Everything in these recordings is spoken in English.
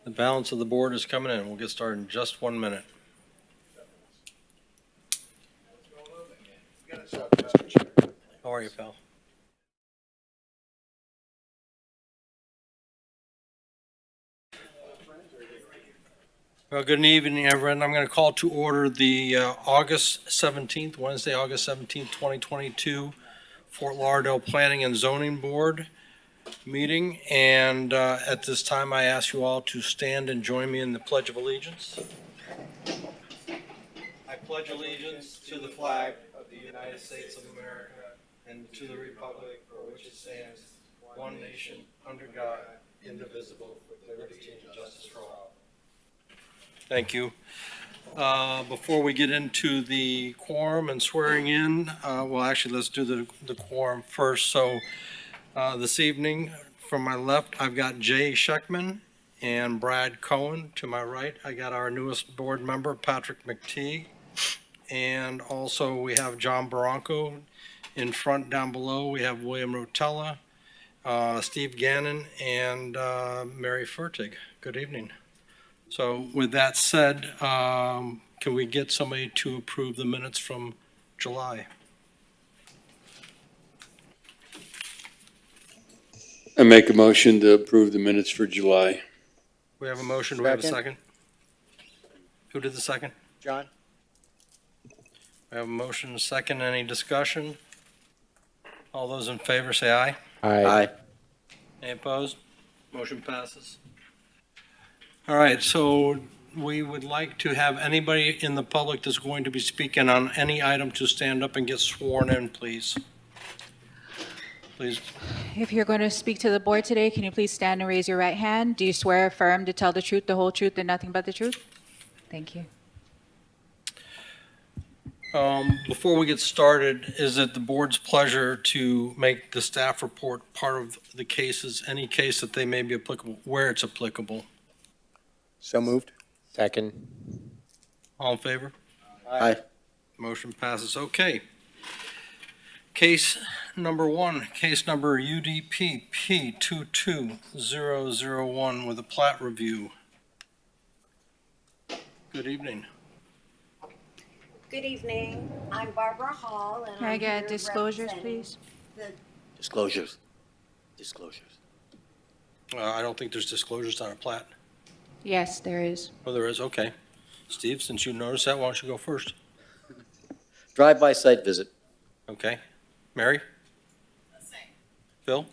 The balance of the board is coming in. We'll get started in just 1 minute. How are you, pal? Well, good evening, everyone. I'm going to call to order the August 17th, Wednesday, August 17th, 2022, Fort Lauderdale Planning and Zoning Board meeting. And at this time, I ask you all to stand and join me in the Pledge of Allegiance. I pledge allegiance to the flag of the United States of America and to the republic for which it stands, one nation, under God, indivisible, with liberty and justice for all. Thank you. Before we get into the quorum and swearing in, well, actually, let's do the quorum first. So this evening, from my left, I've got Jay Scheckman and Brad Cohen. To my right, I got our newest board member, Patrick McTeague. And also we have John Barranco. In front down below, we have William Rotella, Steve Gannon, and Mary Fertig. Good evening. So with that said, can we get somebody to approve the minutes from July? I make a motion to approve the minutes for July. We have a motion. Do we have a second? Who did the second? John? We have a motion and a second. Any discussion? All those in favor say aye. Aye. Any opposed? Motion passes. All right, so we would like to have anybody in the public that's going to be speaking on any item to stand up and get sworn in, please. Please. If you're going to speak to the board today, can you please stand and raise your right hand? Do you swear or affirm to tell the truth, the whole truth, and nothing but the truth? Thank you. Before we get started, is it the board's pleasure to make the staff report part of the cases, any case that they may be applicable, where it's applicable? So moved. Second. All in favor? Aye. Motion passes. Okay. Case number one, case number UDP P22001 with a plat review. Good evening. Good evening. I'm Barbara Hall, and Can I I'm get here disclosures, representing please? the- Disclosures. I don't think there's disclosures on a plat. Yes, there is. Oh, there is? Okay. Steve, since you noticed that, why don't you go first? Drive-by site visit. Okay. Mary? Phil?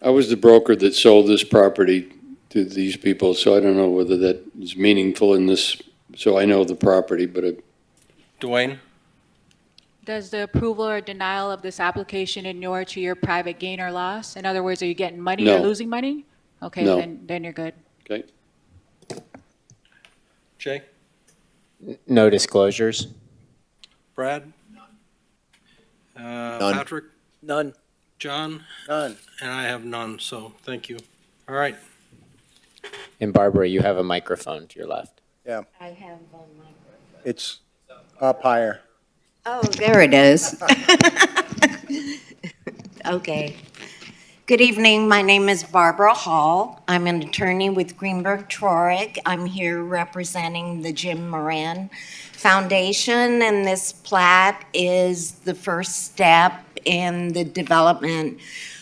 I was the broker that sold this property to these people, so I don't know whether that is meaningful in this, so I know the property, but Dwayne? Does the approval or denial of this application inure to your private gain or loss? In other words, are you getting money or No. losing money? Okay, No. then you're good. okay. Jay? No disclosures. Brad? None. Patrick? None. John? None. And I have none, so thank you. All right. And Barbara, you have a microphone to your left. I have on my. It's up higher. Oh, there it is. Okay. Good evening. My name is Barbara Hall. I'm an attorney with Greenberg Traurig. I'm here representing the Jim Moran Foundation, and this plat is the first step in the development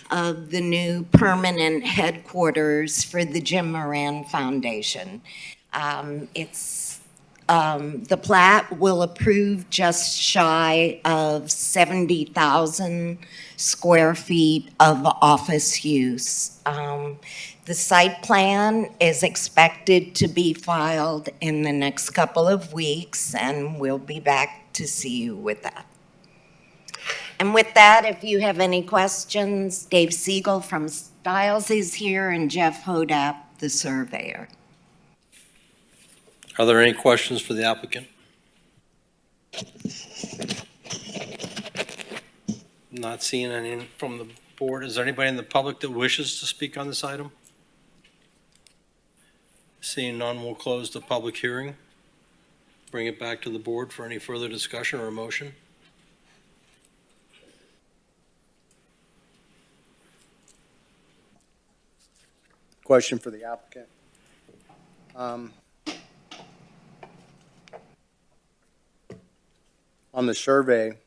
of the new permanent headquarters for the Jim Moran Foundation. The plat will approve just shy of 70,000 square feet of office use. The site plan is expected to be filed in the next couple of weeks, and we'll be back to see you with that. And with that, if you have any questions, Dave Siegel from Stiles is here, and Jeff Hodap, the surveyor. Are there any questions for the applicant? Not seeing any from the board. Is there anybody in the public that wishes to speak on this item? Seeing none, we'll close the public hearing. Bring it back to the board for any further discussion or a motion. Question for the applicant. On the survey, it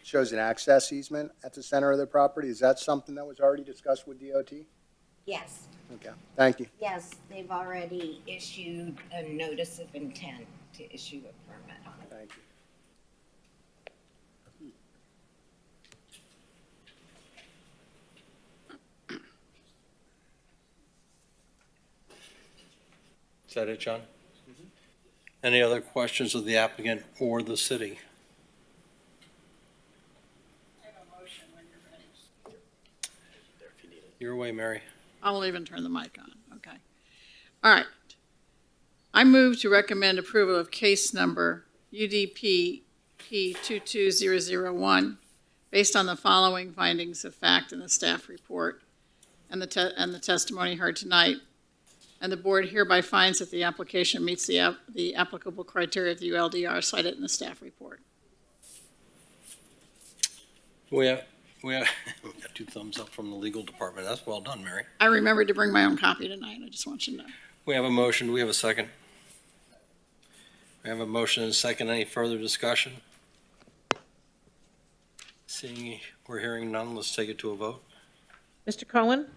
shows an access easement at the center of the property. Is that something that was already discussed with DOT? Yes, Okay, thank you. yes, they've already issued a notice of intent to issue a permit on it. Thank you. Is that it, John? Any other questions of the applicant or the city? Your way, Mary. I won't even turn the mic on, okay. All right. I move to recommend approval of case number UDP P22001 based on the following findings of fact in the staff report and the testimony heard tonight. And the board hereby finds that the application meets the applicable criteria of the ULDR cited in the staff report. We have we got 2 thumbs up from the legal department. That's well done, Mary. I remembered to bring my own copy tonight. I just want you to know. We have a motion. Do we have a second? We have a motion and a second. Any further discussion? Seeing we're hearing none, let's take it to a vote. Mr. Cohen?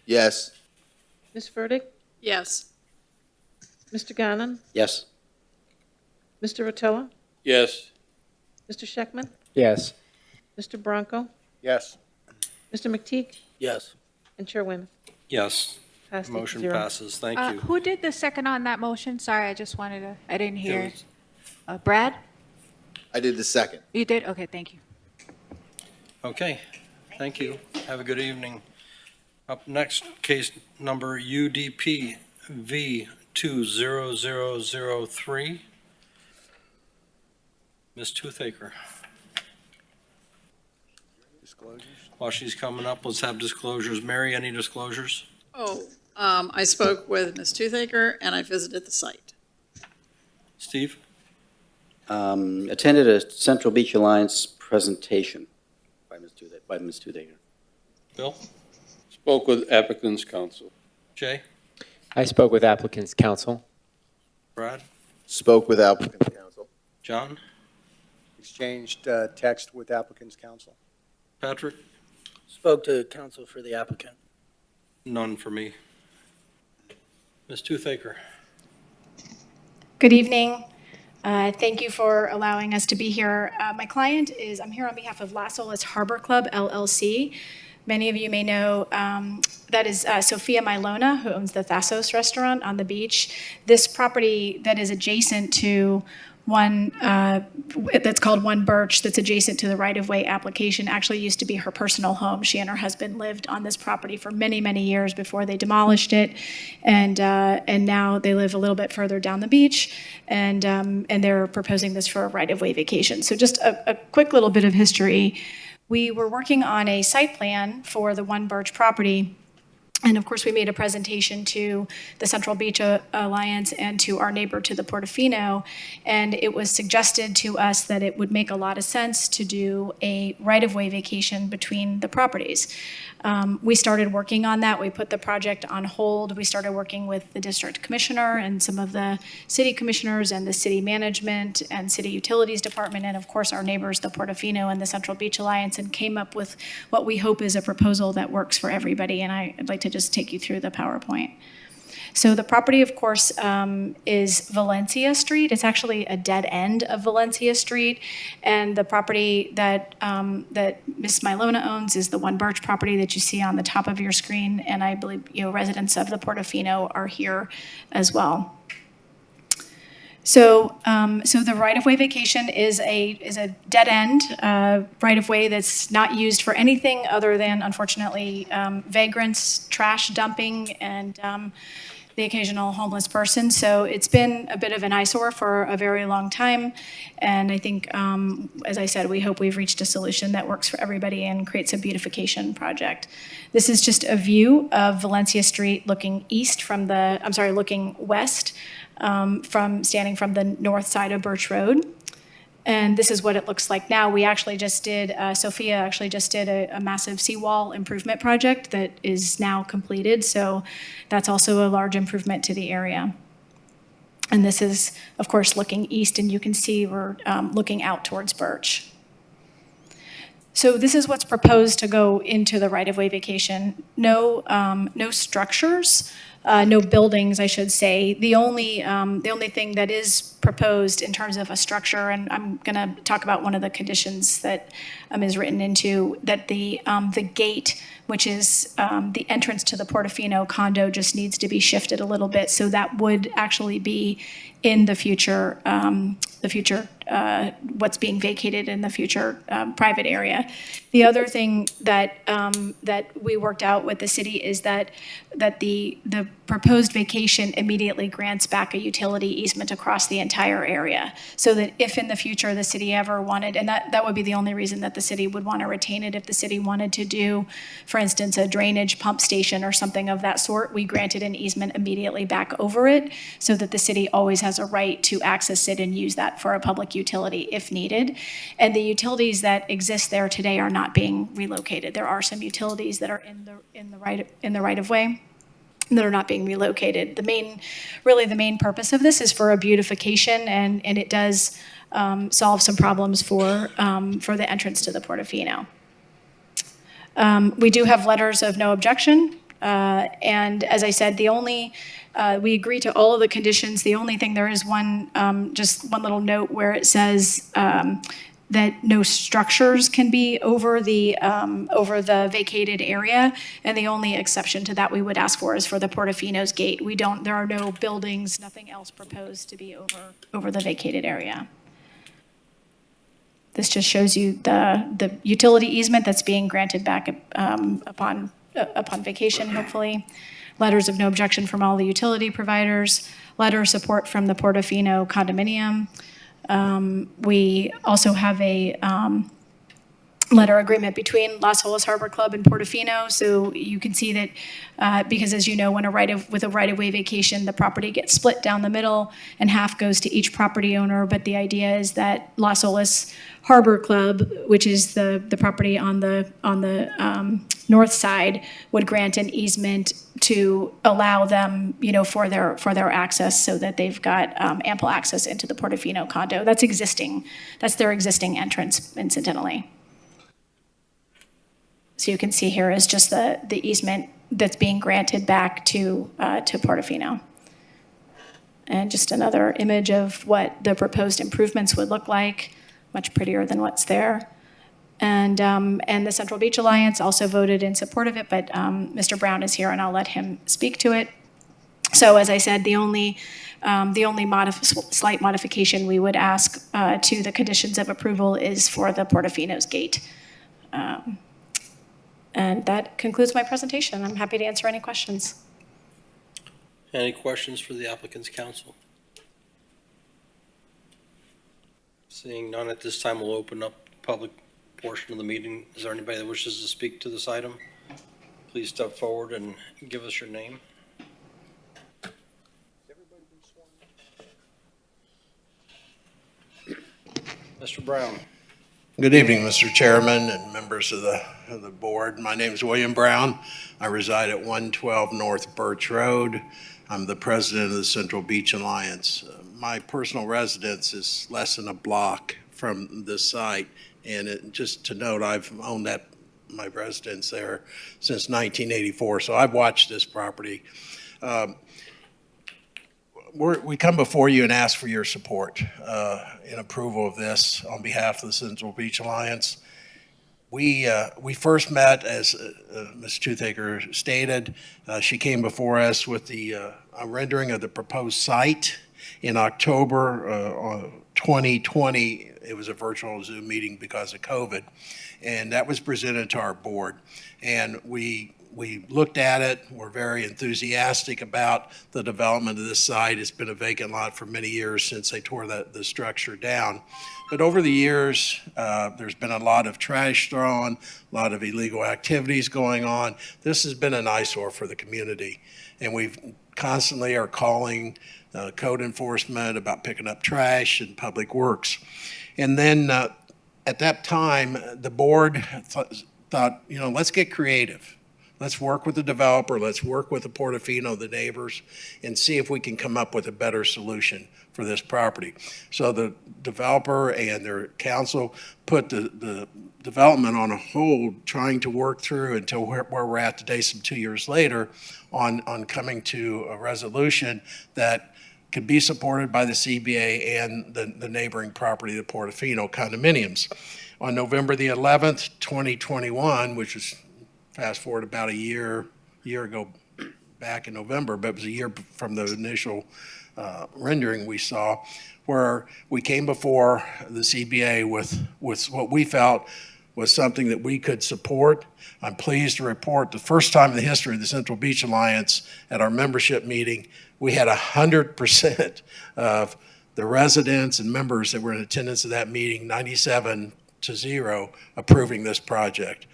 Yes. Ms. Furtick? Yes. Mr. Gannon? Yes. Mr. Rotella? Yes. Mr. Scheckman? Yes. Mr. Bronco? Yes. Mr. McTeague? Yes. And Chair Weymouth? Yes, Passed 8-0. motion passes. Thank you. Who did the second on that motion? Sorry, I just wanted to, I didn't It hear. was- Brad? I did the second. You did? Okay, thank you. Okay, thank you. Have a good evening. Up next, case number UDP V20003. Ms. Toothaker. Disclosures? While she's coming up, let's have disclosures. Mary, any disclosures? I spoke with Ms. Toothaker and I visited the site. Steve? Attended a Central Beach Alliance presentation by Ms. Toothaker. Bill? Spoke with applicant's counsel. Jay? I spoke with applicant's counsel. Brad? Spoke with applicant's counsel. John? Exchanged text with applicant's counsel. Patrick? Spoke to counsel for the applicant. None for me. Ms. Toothaker? Good evening. Thank you for allowing us to be here. My client is, I'm here on behalf of Las Olas Harbor Club, LLC. Many of you may know that is Sophia Milona, who owns the Thassos restaurant on the beach. This property that is adjacent to one that's called One Birch, that's adjacent to the right-of-way application, actually used to be her personal home. She and her husband lived on this property for many, many years before they demolished it, and now they live a little bit further down the beach, and they're proposing this for a right-of-way vacation. So just a quick little bit of history. We were working on a site plan for the One Birch property. And of course, we made a presentation to the Central Beach Alliance and to our neighbor to the Portofino. And it was suggested to us that it would make a lot of sense to do a right-of-way vacation between the properties. We started working on that. We put the project on hold. We started working with the district commissioner and some of the city commissioners and the city management and city utilities department, and of course our neighbors, the Portofino and the Central Beach Alliance, and came up with what we hope is a proposal that works for everybody. And I'd like to just take you through the PowerPoint. So the property, of course, is Valencia Street. It's actually a dead end of Valencia Street. And the property that Ms. Milona owns is the One Birch property that you see on the top of your screen. And I believe residents of the Portofino are here as well. So the right-of-way vacation is a dead end right-of-way that's not used for anything other than, unfortunately, vagrants, trash dumping, and the occasional homeless person. So it's been a bit of an eyesore for a very long time. And I think, as I said, we hope we've reached a solution that works for everybody and creates a beautification project. This is just a view of Valencia Street looking looking west, standing from the north side of Birch Road. And this is what it looks like now. We actually just did, Sophia actually just did a massive seawall improvement project that is now completed. So that's also a large improvement to the area. And this is, of course, looking east, and you can see we're looking out towards Birch. So this is what's proposed to go into the right-of-way vacation. No structures, no buildings, I should say. The only thing that is proposed in terms of a structure, and I'm going to talk about one of the conditions that is written into, that the gate, which is the entrance to the Portofino condo, just needs to be shifted a little bit. So that would actually be in the future, what's being vacated in the future private area. The other thing that we worked out with the city is that the proposed vacation immediately grants back a utility easement across the entire area, so that if in the future the city ever wanted, and that would be the only reason that the city would want to retain it, if the city wanted to do, for instance, a drainage pump station or something of that sort, we granted an easement immediately back over it, so that the city always has a right to access it and use that for a public utility if needed. And the utilities that exist there today are not being relocated. There are some utilities that are in the right of way that are not being relocated. The main purpose of this is for a beautification, and it does solve some problems for the entrance to the Portofino. We do have letters of no objection, and as I said, we agree to all of the conditions. The only thing, there is just one little note where it says that no structures can be over the vacated area, and the only exception to that we would ask for is for the Portofino's gate. There are no buildings, nothing else proposed to be over the vacated area. This just shows you the utility easement that's being granted back upon vacation, hopefully. Letters of no objection from all the utility providers, letter of support from the Portofino condominium. We also have a letter agreement between Las Olas Harbor Club and Portofino. So you can see that because, as you know, with a right-of-way vacation, the property gets split down the middle and half goes to each property owner. But the idea is that Las Olas Harbor Club, which is the property on the north side, would grant an easement to allow them, for their access, so that they've got ample access into the Portofino condo. That's existing. That's their existing entrance, incidentally. So you can see here is just the easement that's being granted back to Portofino. And just another image of what the proposed improvements would look like, much prettier than what's there. And the Central Beach Alliance also voted in support of it, but Mr. Brown is here, and I'll let him speak to it. So as I said, the only slight modification we would ask to the conditions of approval is for the Portofino's gate. And that concludes my presentation. I'm happy to answer any questions. Any questions for the applicant's counsel? Seeing none at this time, we'll open up the public portion of the meeting. Is there anybody that wishes to speak to this item? Please step forward and give us your name. Mr. Brown. Good evening, Mr. Chairman and members of the board. My name is William Brown. I reside at 112 North Birch Road. I'm the president of the Central Beach Alliance. My personal residence is less than a block from this site, and just to note, I've owned my residence there since 1984, so I've watched this property. We come before you and ask for your support in approval of this on behalf of the Central Beach Alliance. We first met, as Ms. Toothaker stated. She came before us with the rendering of the proposed site in October 2020. It was a virtual Zoom meeting because of COVID, and that was presented to our board. And we looked at it. We're very enthusiastic about the development of this site. It's been a vacant lot for many years since they tore the structure down. But over the years, there's been a lot of trash thrown, a lot of illegal activities going on. This has been an eyesore for the community. And we constantly are calling code enforcement about picking up trash and public works. And then at that time, the board thought, let's get creative. Let's work with the developer, let's work with the Portofino, the neighbors, and see if we can come up with a better solution for this property. So the developer and their council put the development on a hold, trying to work through until where we're at today, some 2 years later, on coming to a resolution that could be supported by the CBA and the neighboring property, the Portofino condominiums. On November the 11th, 2021, which is fast forward about a year ago back in November, but it was a year from the initial rendering we saw, where we came before the CBA with what we felt was something that we could support. I'm pleased to report the first time in the history of the Central Beach Alliance at our membership meeting, we had 100% of the residents and members that were in attendance at that meeting, 97-0, approving this project.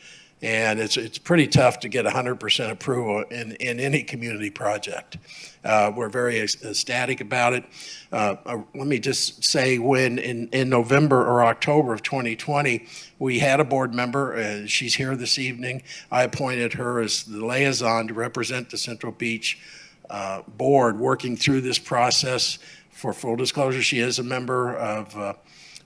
And it's pretty tough to get 100% approval in any community project. We're very ecstatic about it. Let me just say, when in November or October of 2020, we had a board member, she's here this evening. I appointed her as the liaison to represent the Central Beach board working through this process. For full disclosure, she is a member of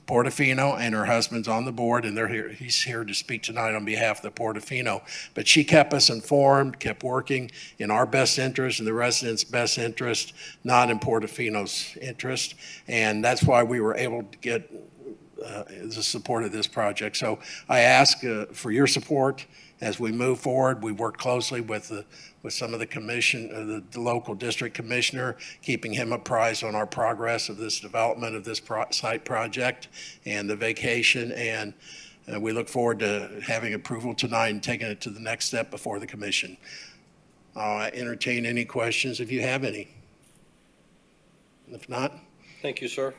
Portofino, and her husband's on the board, and they're here. He's here to speak tonight on behalf of the Portofino. But she kept us informed, kept working in our best interest and the residents' best interest, not in Portofino's interest, and that's why we were able to get the support of this project. So I ask for your support as we move forward. We work closely with some of the commission, the local district commissioner, keeping him apprised on our progress of this development of this site project and the vacation. And we look forward to having approval tonight and taking it to the next step before the commission. I'll entertain any questions if you have any. If not. Thank you, sir.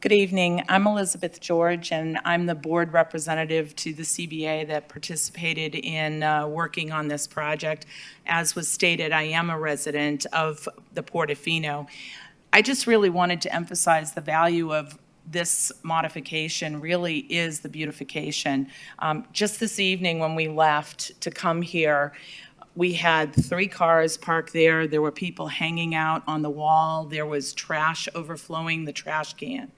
Good evening. I'm Elizabeth George, and I'm the board representative to the CBA that participated in working on this project. As was stated, I am a resident of the Portofino. I just really wanted to emphasize the value of this modification really is the beautification. Just this evening when we left to come here, we had 3 cars parked there. There were people hanging out on the wall. There was trash overflowing the trash can.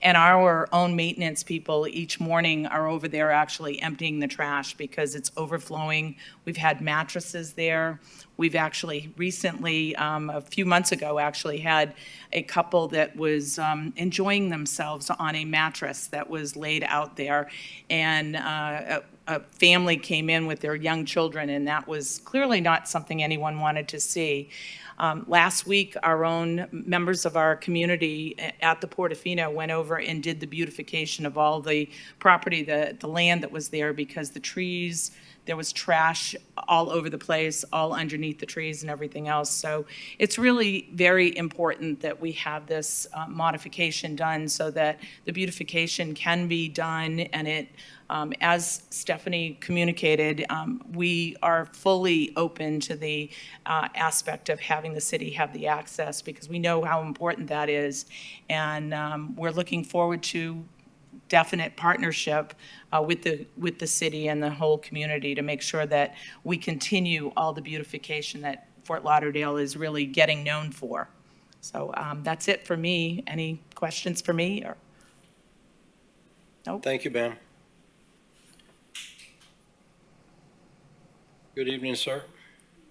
And our own maintenance people each morning are over there actually emptying the trash because it's overflowing. We've had mattresses there. We've actually recently, a few months ago, actually had a couple that was enjoying themselves on a mattress that was laid out there. And a family came in with their young children, and that was clearly not something anyone wanted to see. Last week, our own members of our community at the Portofino went over and did the beautification of all the property, the land that was there, because the trees, there was trash all over the place, all underneath the trees and everything else. So it's really very important that we have this modification done so that the beautification can be done. And it, as Stephanie communicated, we are fully open to the aspect of having the city have the access, because we know how important that is. And we're looking forward to definite partnership with the city and the whole community to make sure that we continue all the beautification that Fort Lauderdale is really getting known for. So that's it for me. Any questions for me? Or nope. Thank you, ma'am. Good evening, sir.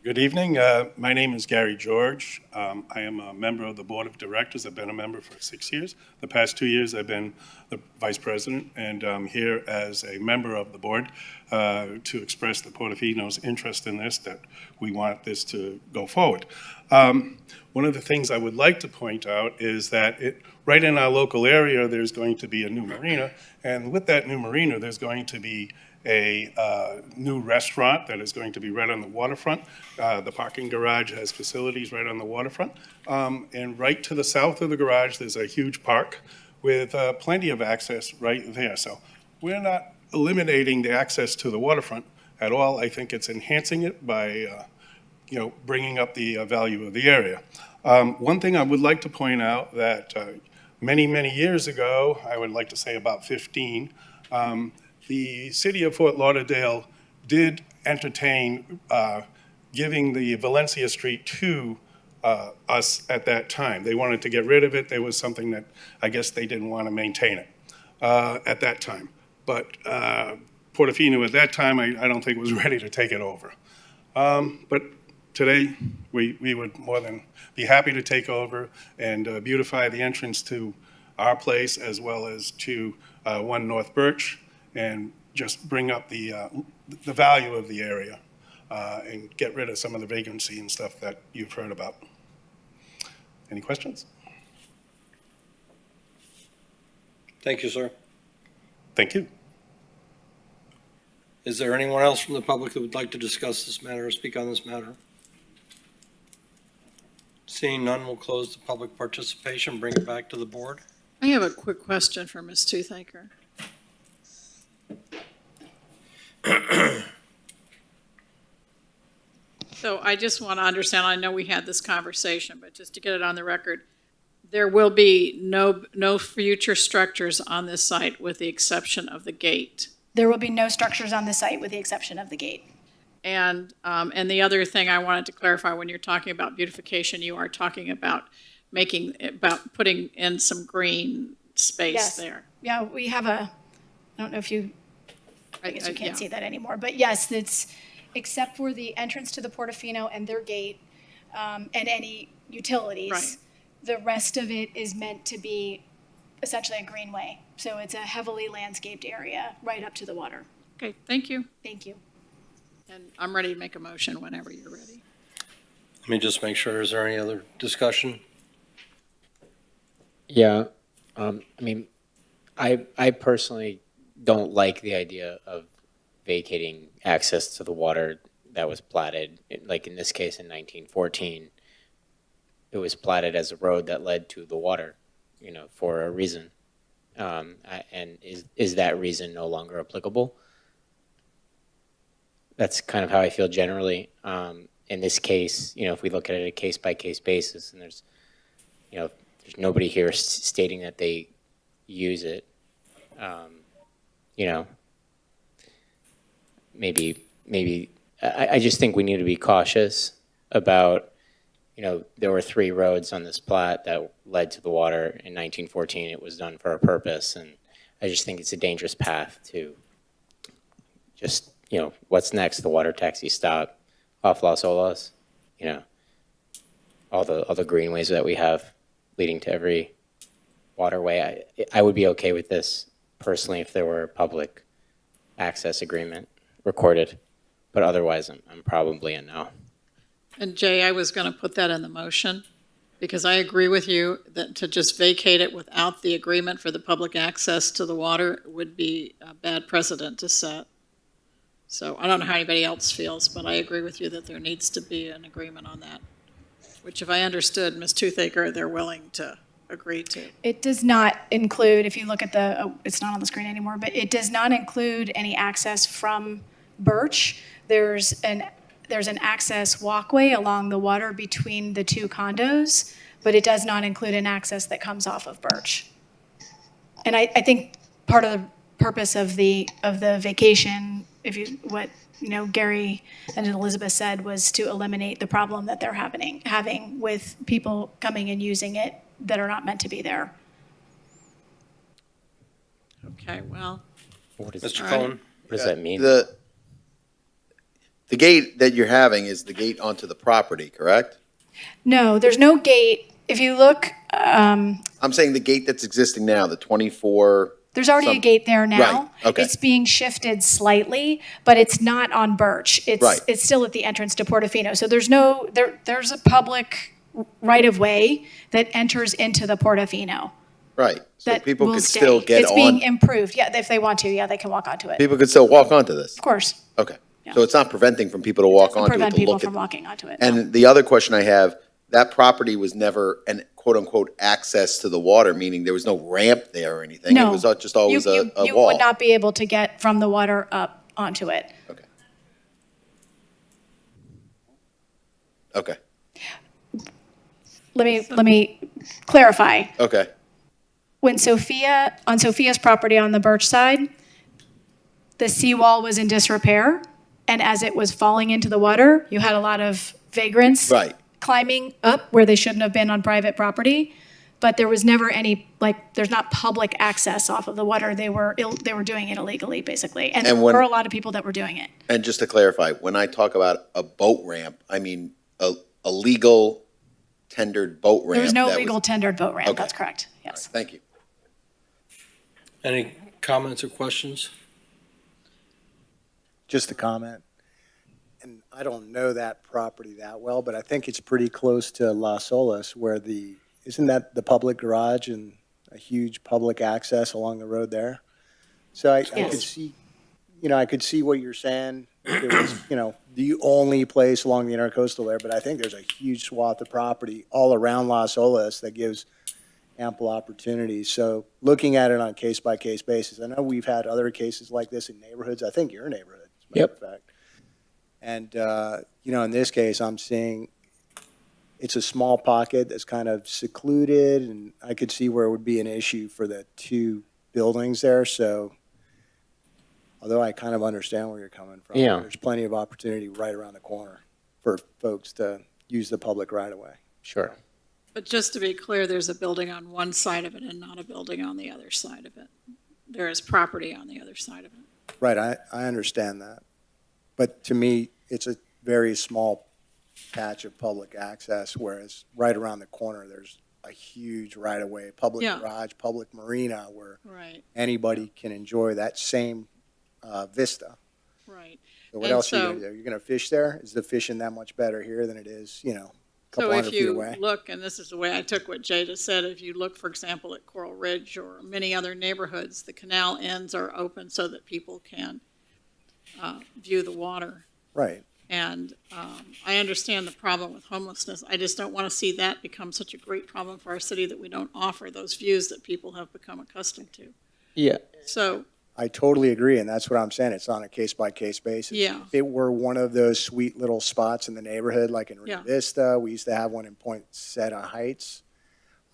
Good evening. My name is Gary George. I am a member of the Board of Directors. I've been a member for 6 years. The past 2 years, I've been the Vice President, and I'm here as a member of the board to express the Portofino's interest in this, that we want this to go forward. One of the things I would like to point out is that right in our local area, there's going to be a new marina, and with that new marina, there's going to be a new restaurant that is going to be right on the waterfront. The parking garage has facilities right on the waterfront. And right to the south of the garage, there's a huge park with plenty of access right there. So we're not eliminating the access to the waterfront at all. I think it's enhancing it by bringing up the value of the area. One thing I would like to point out that many, many years ago, I would like to say about 15, the city of Fort Lauderdale did entertain giving the Valencia Street to us at that time. They wanted to get rid of it. There was something that I guess they didn't want to maintain it at that time. But Portofino at that time, I don't think was ready to take it over. But today, we would more than be happy to take over and beautify the entrance to our place as well as to 1 North Birch and just bring up the value of the area and get rid of some of the vacancy and stuff that you've heard about. Any questions? Thank you, sir. Thank you. Is there anyone else from the public that would like to discuss this matter or speak on this matter? Seeing none, we'll close the public participation, bring it back to the board. I have a quick question for Ms. Toothaker. So I just want to understand, I know we had this conversation, but just to get it on the record, there will be no future structures on this site with the exception of the gate. There will be no structures on the site with the exception of the gate. And the other thing I wanted to clarify, when you're talking about beautification, you are talking about putting in some green space Yes. there. Yeah, we have I don't know if you, I guess you can't see that anymore, but yes, it's, except for the entrance to the Portofino and their gate, and any utilities. Right. The rest of it is meant to be essentially a greenway. So it's a heavily landscaped area right up to the water. Okay, thank you. Thank you. And I'm ready to make a motion whenever you're ready. Let me just make sure, is there any other discussion? Yeah, I mean, I personally don't like the idea of vacating access to the water that was platted, like in this case in 1914. It was platted as a road that led to the water, for a reason. And is that reason no longer applicable? That's kind of how I feel generally. In this case, if we look at it a case-by-case basis, and there's nobody here stating that they use it, maybe I just think we need to be cautious about, there were 3 roads on this plat that led to the water in 1914. It was done for a purpose, and I just think it's a dangerous path to just, what's next? The water taxi stop off Las Olas, all the greenways that we have leading to every waterway. I would be okay with this personally if there were a public access agreement recorded, but otherwise I'm probably a no. And Jay, I was going to put that in the motion because I agree with you that to just vacate it without the agreement for the public access to the water would be a bad precedent to set. So I don't know how anybody else feels, but I agree with you that there needs to be an agreement on that, which if I understood Ms. Toothaker, they're willing to agree to. It does not include, if you look at it's not on the screen anymore, but it does not include any access from Birch. There's an access walkway along the water between the 2 condos, but it does not include an access that comes off of Birch. And I think part of the purpose of the vacation, what Gary and Elizabeth said, was to eliminate the problem that they're having with people coming and using it that are not meant to be there. Okay, well. Mr. Cohen? What does that mean? The gate that you're having is the gate onto the property, correct? No, there's no gate. If you look, I'm saying the gate that's existing now, the 24. there's already a gate there now. Right, okay. It's being shifted slightly, but it's not on Birch. Right. It's still at the entrance to Portofino. So there's a public right-of-way that enters into the Portofino. Right, so That people will could stay. still get It's being on, improved. Yeah, if they want to, yeah, they can walk onto it. people could still walk onto this? Of course. Okay, Yeah. so it's not preventing from people to walk Doesn't onto it, prevent to people look from at. walking onto it. no. And the other question I have, that property was never an quote-unquote access to the water, meaning there was no ramp there or anything? No. It was just always a You wall? would not be able to get from the water up onto it. Okay. Okay. let me clarify. Okay. When on Sophia's property on the Birch side, the seawall was in disrepair, and as it was falling into the water, you had a lot of vagrants Right. climbing up where they shouldn't have been on private property. But there was never any, there's not public access off of the water. They were doing it illegally, basically. And there were a lot of people that were doing it. And just to clarify, when I talk about a boat ramp, I mean a legal tendered boat ramp. There was no that legal tendered boat ramp. Okay. That's correct. Yes. Thank you. Any comments or questions? Just a comment. And I don't know that property that well, but I think it's pretty close to Las Olas where isn't that the public garage and a huge public access along the road there? So I could see, I could see what you're saying. It was, the only place along the intercoastal there, but I think there's a huge swath of property all around Las Olas that gives ample opportunities. So looking at it on a case-by-case basis, I know we've had other cases like this in neighborhoods. I think your neighborhood, as a matter of fact. And, in this case, I'm seeing it's a small pocket that's kind of secluded, and I could see where it would be an issue for the two buildings there. So although I kind of understand where you're coming from, there's plenty of opportunity right around the corner for folks to use the public right away. Sure. But just to be clear, there's a building on one side of it and not a building on the other side of it. There is property on the other side of it. Right, I understand that. But to me, it's a very small patch of public access, whereas right around the corner, there's a huge right-of-way, public garage, public marina, where anybody can enjoy that same vista. Right. So what else are you going to do? You're going to fish there? Is the fishing that much better here than it is, a couple So hundred if feet you away? look, and this is the way I took what Jay just said, if you look, for example, at Coral Ridge or many other neighborhoods, the canal ends are open so that people can view the water. Right. And I understand the problem with homelessness. I just don't want to see that become such a great problem for our city that we don't offer those views that people have become accustomed to. Yeah. So I totally agree, and that's what I'm saying. It's on a case-by-case basis. Yeah. If it were one of those sweet little spots in the neighborhood, like in Rio Vista, we used to have one in Poinsettia Heights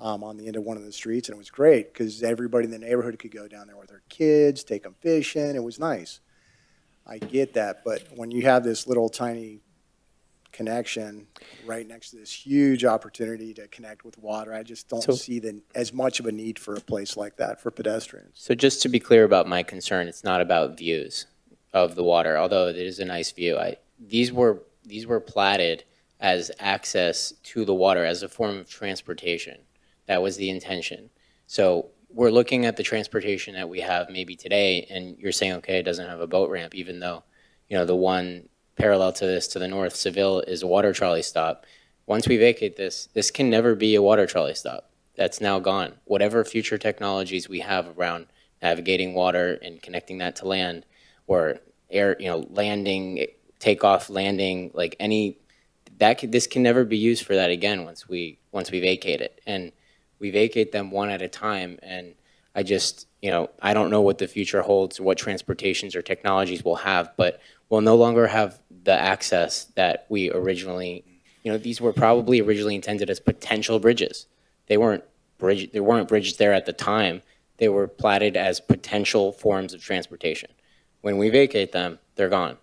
on the end of one of the streets, and it was great because everybody in the neighborhood could go down there with their kids, take them fishing. It was nice. I get that, but when you have this little tiny connection right next to this huge opportunity to connect with water, I just don't see as much of a need for a place like that for pedestrians. So just to be clear about my concern, it's not about views of the water, although it is a nice view. These were platted as access to the water as a form of transportation. That was the intention. So we're looking at the transportation that we have maybe today, and you're saying, okay, it doesn't have a boat ramp, even though, the one parallel to this to the north, Seville, is a water trolley stop. Once we vacate this can never be a water trolley stop. That's now gone. Whatever future technologies we have around navigating water and connecting that to land, or air, landing, takeoff, landing, this can never be used for that again once we vacate it. And we vacate them one at a time, and I just, I don't know what the future holds, what transportations or technologies we'll have, but we'll no longer have the access that we originally, these were probably originally intended as potential bridges. There weren't bridges there at the time. They were platted as potential forms of transportation. When we vacate them, they're gone.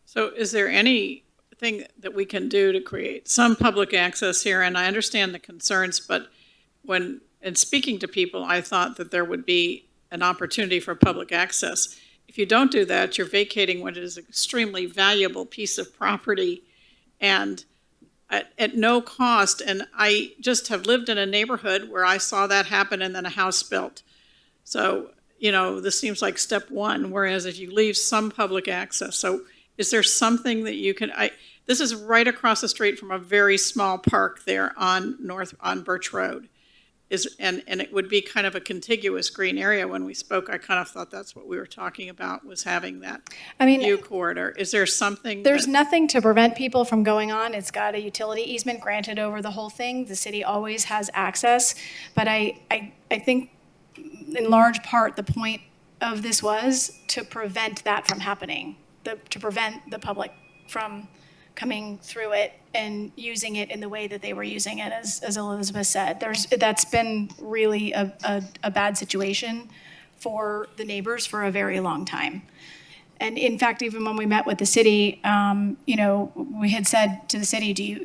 So is there anything that we can do to create some public access here? And I understand the concerns, but in speaking to people, I thought that there would be an opportunity for public access. If you don't do that, you're vacating what is an extremely valuable piece of property and at no cost. And I just have lived in a neighborhood where I saw that happen and then a house built. So, this seems like step one, whereas if you leave some public access. So is there something that you can, this is right across the street from a very small park there on Birch Road. And it would be kind of a contiguous green area. When we spoke, I kind of thought that's what we were talking about, was having that view corridor. Is there something? There's nothing to prevent people from going on. It's got a utility easement granted over the whole thing. The city always has access. But I think in large part the point of this was to prevent that from happening, to prevent the public from coming through it and using it in the way that they were using it, as Elizabeth said. That's been really a bad situation for the neighbors for a very long time. And in fact, even when we met with the city, we had said to the city,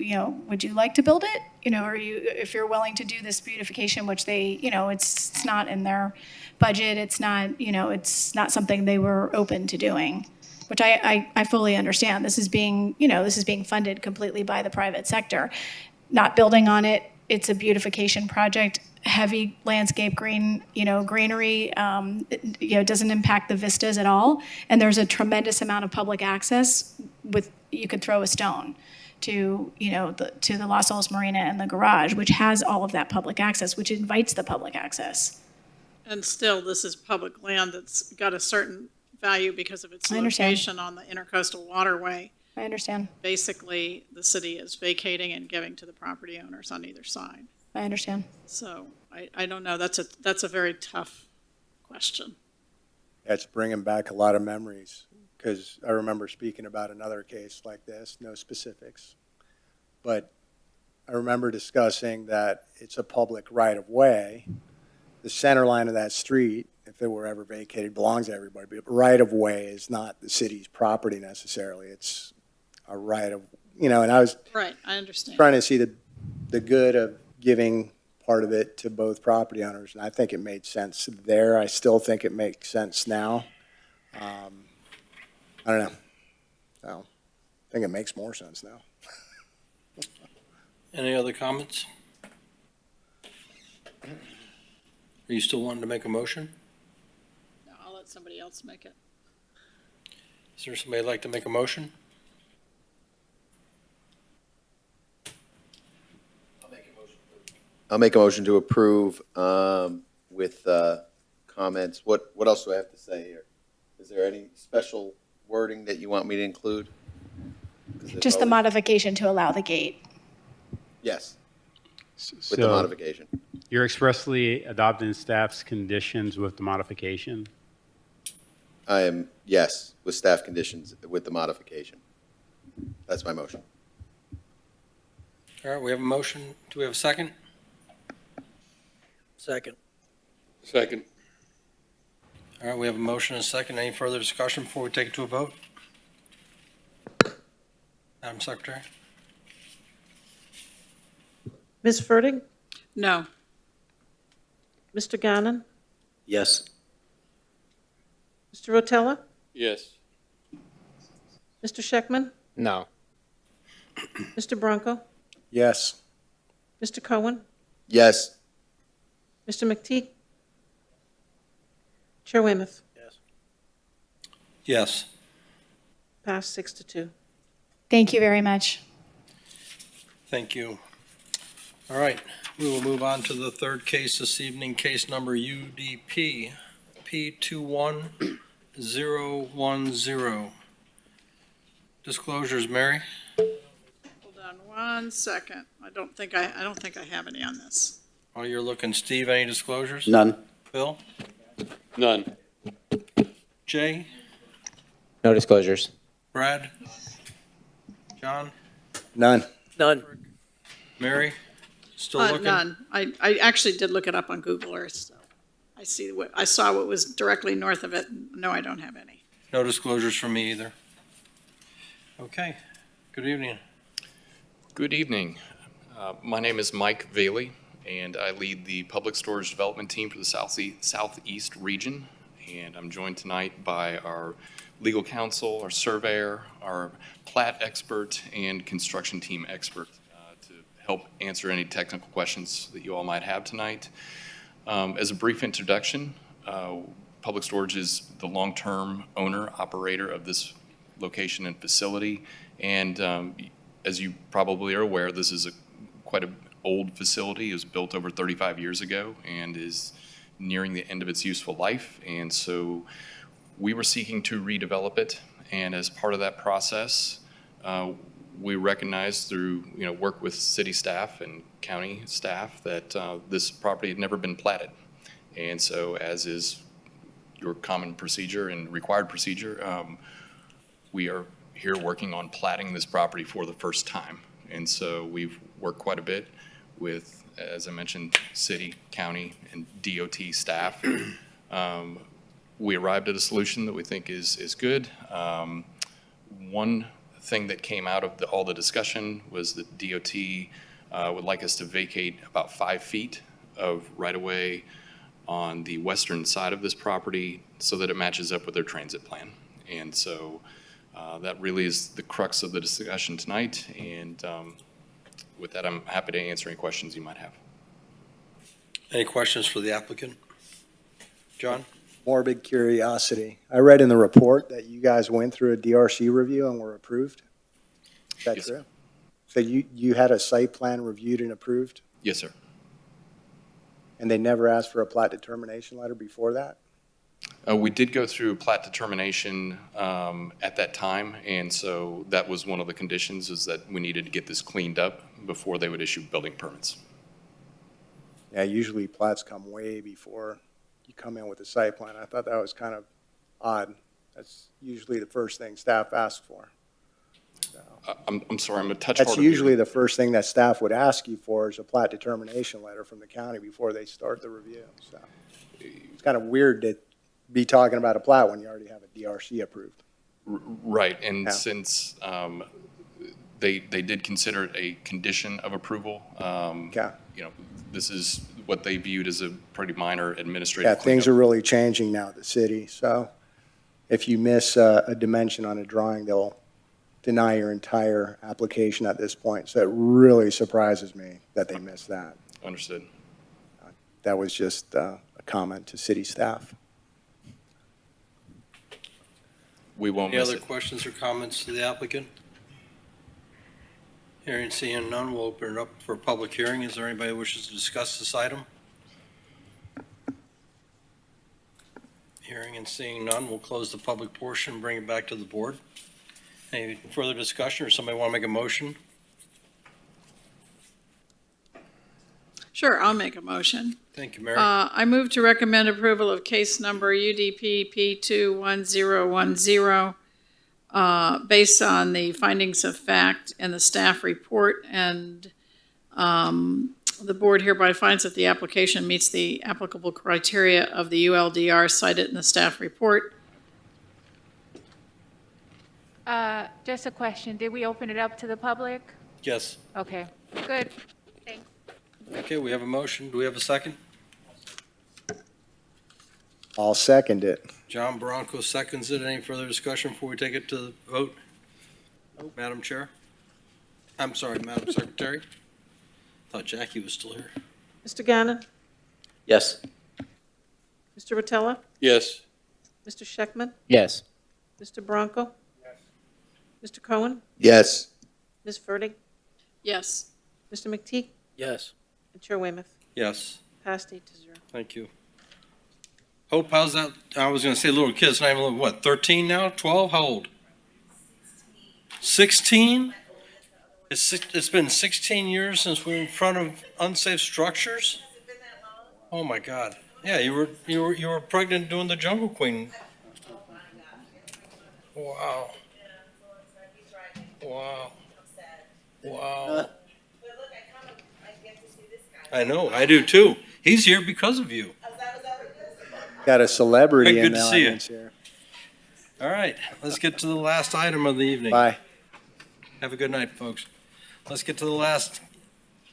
would you like to build it? If you're willing to do this beautification, which they, it's not in their budget, it's not something they were open to doing, which I fully understand. This is being funded completely by the private sector. Not building on it, it's a beautification project, heavy landscape greenery, doesn't impact the vistas at all. And there's a tremendous amount of public access you could throw a stone to the Las Olas Marina and the garage, which has all of that public access, which invites the public access. And still, this is public land that's got a certain value because of its I understand. location on the intercoastal waterway. I understand. Basically, the city is vacating and giving to the property owners on either side. I understand. So I don't know. That's a very tough question. That's bringing back a lot of memories, because I remember speaking about another case like this, no specifics. But I remember discussing that it's a public right-of-way. The center line of that street, if it were ever vacated, belongs to everybody. But right-of-way is not the city's property necessarily. It's a right of, and I was Right, I understand. trying to see the good of giving part of it to both property owners, and I think it made sense there. I still think it makes sense now. I don't know. I think it makes more sense now. Any other comments? Are you still wanting to make a motion? No, I'll let somebody else make it. Is there somebody who'd like to make a motion? I'll make a motion to approve with comments. What else do I have to say here? Is there any special wording that you want me to include? 'Cause there's Just the always- modification to allow the gate. Yes, with the modification. You're expressly adopting staff's conditions with the modification? I am, yes, with staff conditions, with the modification. That's my motion. All right, we have a motion. Do we have a second? Second. Second. All right, we have a motion and a second. Any further discussion before we take it to a vote? Madam Secretary? Ms. Fertig? No, Mr. Gannon? Yes. Mr. Rotella? Yes. Mr. Scheckman? No. Mr. Bronco? Yes. Mr. Cohen? Yes. Mr. McTeague? Chair Weymouth? Yes. Yes. Passed 6-2. Thank you very much. Thank you. All right, we will move on to the third case this evening, case number UDP P21010. Disclosures, Mary? hold on one second. I don't think I have any on this. While you're looking, Steve, any disclosures? None. Bill? None. Jay? No disclosures. Brad? John? None. None. Mary? Still looking? None. I actually did look it up on Google Earth, so I saw what was directly north of it. No, I don't have any. No disclosures from me either. Okay, good evening. Good evening. My name is Mike Valey, and I lead the Public Storage Development Team for the Southeast region. And I'm joined tonight by our legal counsel, our surveyor, our plat expert, and construction team expert to help answer any technical questions that you all might have tonight. As a brief introduction, Public Storage is the long-term owner, operator of this location and facility. And as you probably are aware, this is quite an old facility. It was built over 35 years ago and is nearing the end of its useful life. And so we were seeking to redevelop it. And as part of that process, we recognized through work with city staff and county staff that this property had never been platted. And so, as is your common procedure and required procedure, we are here working on platting this property for the first time. And so we've worked quite a bit with, as I mentioned, city, county, and DOT staff. We arrived at a solution that we think is good. One thing that came out of all the discussion was that DOT would like us to vacate about 5 feet of right-of-way on the western side of this property so that it matches up with their transit plan. And so that really is the crux of the discussion tonight. And with that, I'm happy to answer any questions you might have. Any questions for the applicant? John? Morbid curiosity. I read in the report that you guys went through a DRC review and were approved. Is that Yes. true? So you had a site plan reviewed and approved, Yes, sir. and they never asked for a plat determination letter before that? We did go through plat determination at that time, and so that was one of the conditions, is that we needed to get this cleaned up before they would issue building permits. Yeah, usually plats come way before you come in with a site plan. I thought that was kind of odd. That's usually the first thing staff asks for. So, I'm sorry, I'm a touch hard that's of hearing. usually the first thing that staff would ask you for is a plat determination letter from the county before they start the review. So it's kind of weird to be talking about a plat when you already have a DRC approved. Right, and Yeah. since they did consider it a condition of approval, Okay. you know, this is what they viewed as a pretty minor administrative Yeah, cleanup. things are really changing now at the city. So if you miss a dimension on a drawing, they'll deny your entire application at this point. So it really surprises me that they missed that. Understood. That was just a comment to city staff. We won't Any miss other it. questions or comments to the applicant? Hearing, seeing none, we'll open it up for a public hearing. Is there anybody who wishes to discuss this item? Hearing and seeing none, we'll close the public portion and bring it back to the board. Any further discussion, or somebody want to make a motion? Sure, I'll make a motion. Thank you, Mary. I move to recommend approval of case number UDP P21010, based on the findings of fact in the staff report, and the board hereby finds that the application meets the applicable criteria of the ULDR cited in the staff report. Just a question. Did we open it up to the public? Yes. Okay, good. Thanks. Okay, we have a motion. Do we have a second? I'll second it. John Bronco seconds it. Any further discussion before we take it to the vote? Madam Chair? I'm sorry, Madam Secretary? Thought Jackie was still here. Mr. Gannon? Yes. Mr. Rotella? Yes. Mr. Scheckman? Yes. Mr. Bronco? Mr. Cohen? Yes. Ms. Ferdig? Yes. Mr. McTeague? Yes. And Chair Weymouth? Yes, Passed 8-0. thank you. Hope, how's that? I was gonna say little kids, not even, what, 13 now, 12? How old? 16? It's been 16 years since we were in front of unsafe structures? Oh, my God. Yeah, you were pregnant doing the Jungle Queen. Wow. Wow. Wow. I know, I do too. He's here because of you. Got a celebrity Hey, in good the to see you. audience here. All right, let's get to the last item of the evening. Bye. Have a good night, folks. Let's get to the last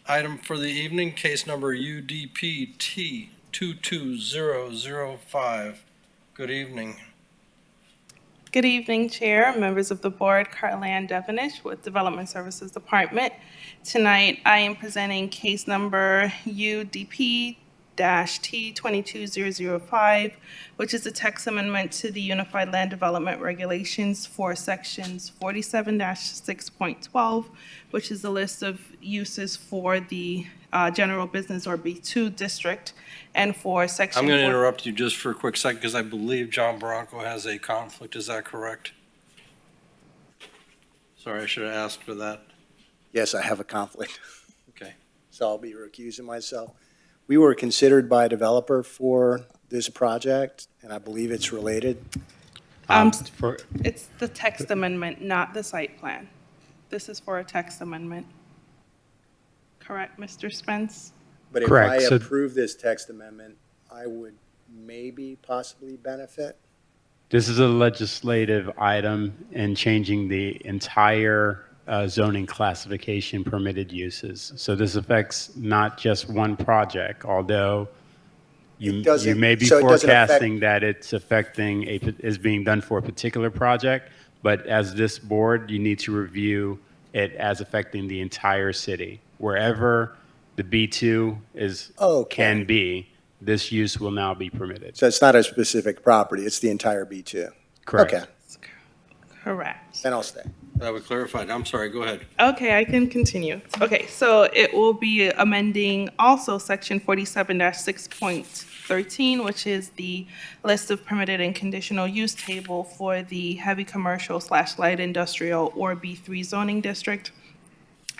item for the evening, case number UDPT 22005. Good evening. Good evening, Chair, members of the board, Carlann Devonish with Development Services Department. Tonight, I am presenting case number UDP-T22005, which is a text amendment to the Unified Land Development Regulations for sections 47-6.12, which is a list of uses for the general business or B2 district, and for section. I'm going to interrupt you just for a quick second because I believe John Bronco has a conflict. Is that correct? Sorry, I should have asked for that. Yes, I have a conflict. Okay. So I'll be recusing myself. We were considered by a developer for this project, and I believe it's related. For, It's the text amendment, not the site plan. This is for a text amendment. Correct, Mr. Spence? But if Correct, I so- approve this text amendment, I would maybe possibly benefit? this is a legislative item in changing the entire zoning classification permitted uses. So this affects not just one project, although you doesn't- may be so it doesn't affect- forecasting that it's affecting is being done for a particular project, but as this board, you need to review it as affecting the entire city. Wherever the B2 can be, this use will now be permitted. So it's not a specific property, it's the entire B2? Correct. Okay, Correct. then I'll stay. That would clarify. I'm sorry, go ahead. Okay, I can continue. Okay, so it will be amending also section 47-6.13, which is the list of permitted and conditional use table for the heavy commercial / light industrial or B3 zoning district.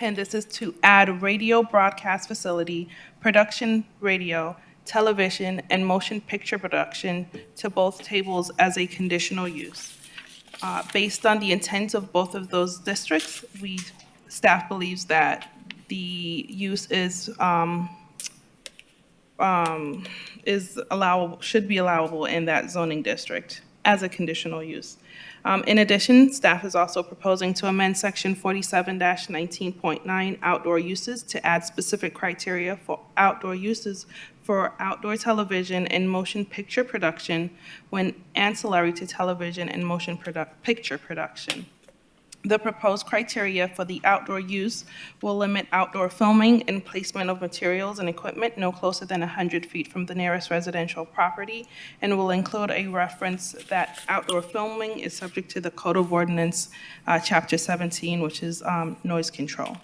And this is to add radio broadcast facility, production radio, television, and motion picture production to both tables as a conditional use. Based on the intent of both of those districts, staff believes that the use is allowable, should be allowable in that zoning district as a conditional use. In addition, staff is also proposing to amend section 47-19.9 outdoor uses to add specific criteria for outdoor uses for outdoor television and motion picture production when ancillary to television and motion picture production. The proposed criteria for the outdoor use will limit outdoor filming and placement of materials and equipment no closer than 100 feet from the nearest residential property, and will include a reference that outdoor filming is subject to the Code of Ordinance, Chapter 17, which is noise control.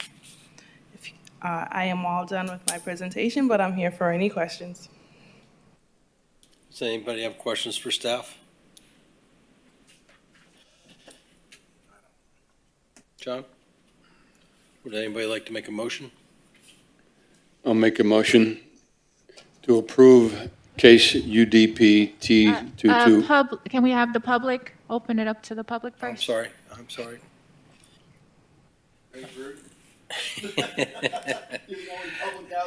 I am all done with my presentation, but I'm here for any questions. Does anybody have questions for staff? John? Would anybody like to make a motion? I'll make a motion to approve case UDP T22. Can we have the public, open it up to the public I'm first? sorry.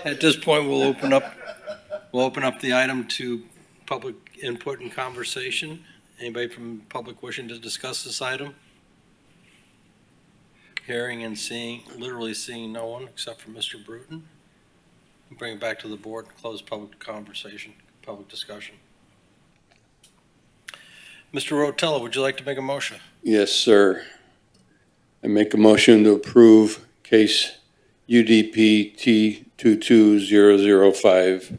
At this point, we'll open up the item to public input and conversation. Anybody from the public wishing to discuss this item? Hearing and literally seeing no one except for Mr. Bruton. Bring it back to the board, close public conversation, public discussion. Mr. Rotella, would you like to make a motion? Yes, sir. I make a motion to approve case UDP T22005.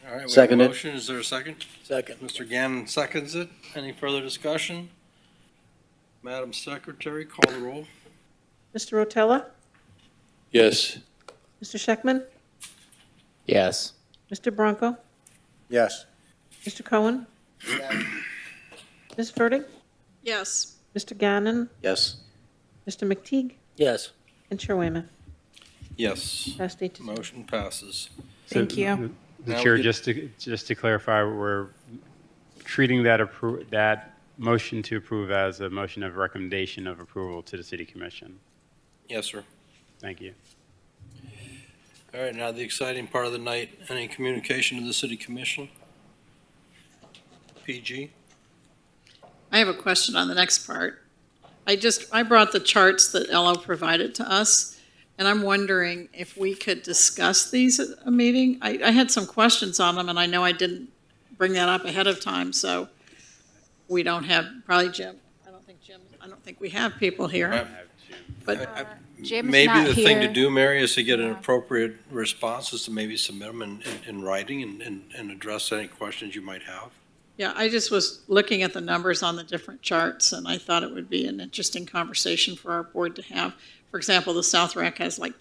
All right, we have a Seconded. motion. Is there a second? Second. Mr. Gannon seconds it. Any further discussion? Madam Secretary, call the roll. Mr. Rotella? Yes. Mr. Scheckman? Yes. Mr. Bronco? Yes. Mr. Cohen? Ms. Furtick? Yes. Mr. Gannon? Yes. Mr. McTeague? Yes. And Chair Weymouth? Yes. Passed 8-0. Motion passes. Thank So you. The Now chair, we just to clarify, we're treating that motion to approve as a motion of recommendation of approval to the city commission. Yes, sir. Thank you. All right, now the exciting part of the night. Any communication to the city commission? PG? I have a question on the next part. I brought the charts that Ella provided to us, and I'm wondering if we could discuss these at a meeting. I had some questions on them, and I know I didn't bring that up ahead of time, so we don't have, probably Jim. I don't think we have people here. But Jim's Maybe not the thing to here. do, Mary, is to get an appropriate response, is to maybe submit them in writing and address any questions you might have. yeah, I just was looking at the numbers on the different charts, and I thought it would be an interesting conversation for our board to have. For example, the South Rec has like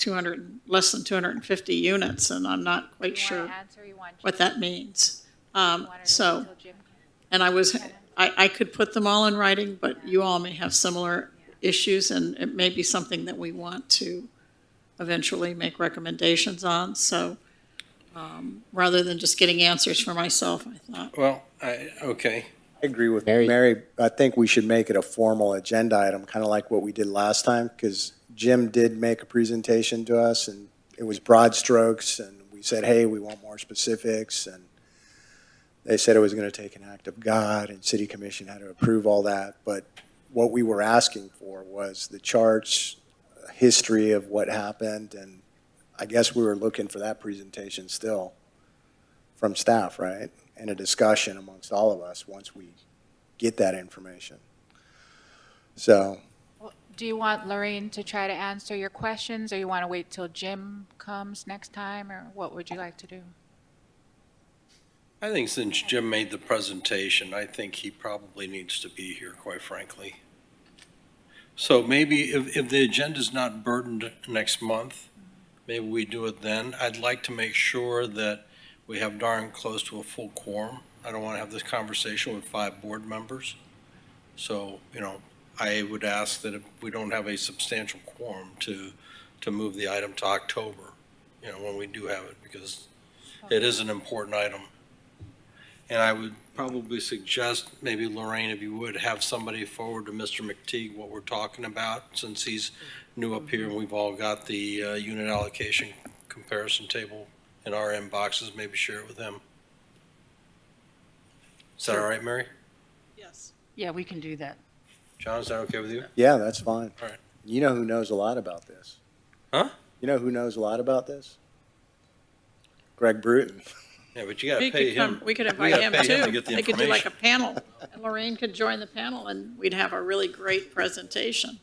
less than 250 units, and I'm not quite sure what that means. And I could put them all in writing, but you all may have similar issues, and it may be something that we want to eventually make recommendations on. So rather than just getting answers for myself, I thought. Well, okay. I agree with Mary? Mary. I think we should make it a formal agenda item, kind of like what we did last time, because Jim did make a presentation to us, and it was broad strokes, and we said, hey, we want more specifics, and they said it was going to take an act of God, and City Commission had to approve all that. But what we were asking for was the charts, history of what happened, and I guess we were looking for that presentation still from staff, right? And a discussion amongst all of us once we get that information. So, Do you want Lorraine to try to answer your questions, or you want to wait till Jim comes next time, or what would you like to do? I think since Jim made the presentation, I think he probably needs to be here, quite frankly. So maybe if the agenda's not burdened next month, maybe we do it then. I'd like to make sure that we have darn close to a full quorum. I don't want to have this conversation with 5 board members. So, I would ask that if we don't have a substantial quorum to move the item to October, when we do have it, because it is an important item. And I would probably suggest, maybe Lorraine, if you would, have somebody forward to Mr. McTeague what we're talking about, since he's new up here and we've all got the unit allocation comparison table in our inboxes, maybe share it with him. Is that all right, Mary? Yes. Yeah, we can do that. John, is that okay with you? yeah, that's fine. All right. You know who knows a lot about this? Huh? You know who knows a lot about this? Greg Bruton. Yeah, but you gotta We pay could him. we could we invite gotta him pay to too. get the They could do like a information. panel, and Lorraine could join the panel, and we'd have a really great presentation.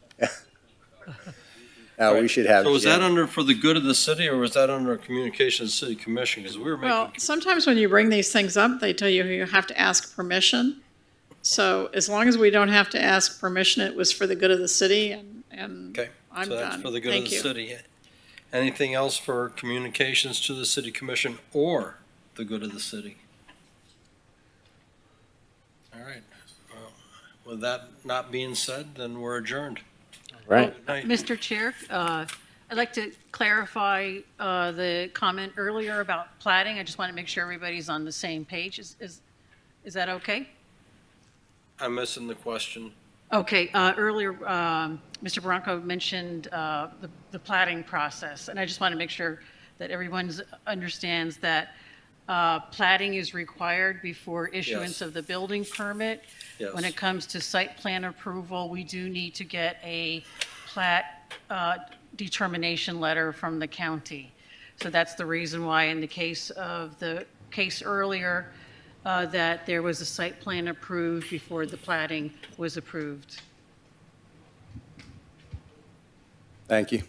We should have. So was Jim. that under for the good of the city, or was that under Communications City Commission? Because we were Well, making, sometimes when you bring these things up, they tell you you have to ask permission. So as long as we don't have to ask permission, it was for the good of the city, and okay, I'm so that's done. for the good of Thank the you. city. Anything else for communications to the city commission or the good of the city? All right. Well, with that not being said, then we're adjourned. Right. Good night. Mr. Chair, I'd like to clarify the comment earlier about plating. I just want to make sure everybody's on the same page. Is that okay? I'm missing the question. Okay, earlier, Mr. Bronco mentioned the plating process, and I just want to make sure that everyone understands that plating is required before issuance Yes. of the building permit. Yes. When it comes to site plan approval, we do need to get a plat determination letter from the county. So that's the reason why in the case of the case earlier, that there was a site plan approved before the plating was approved. Thank you.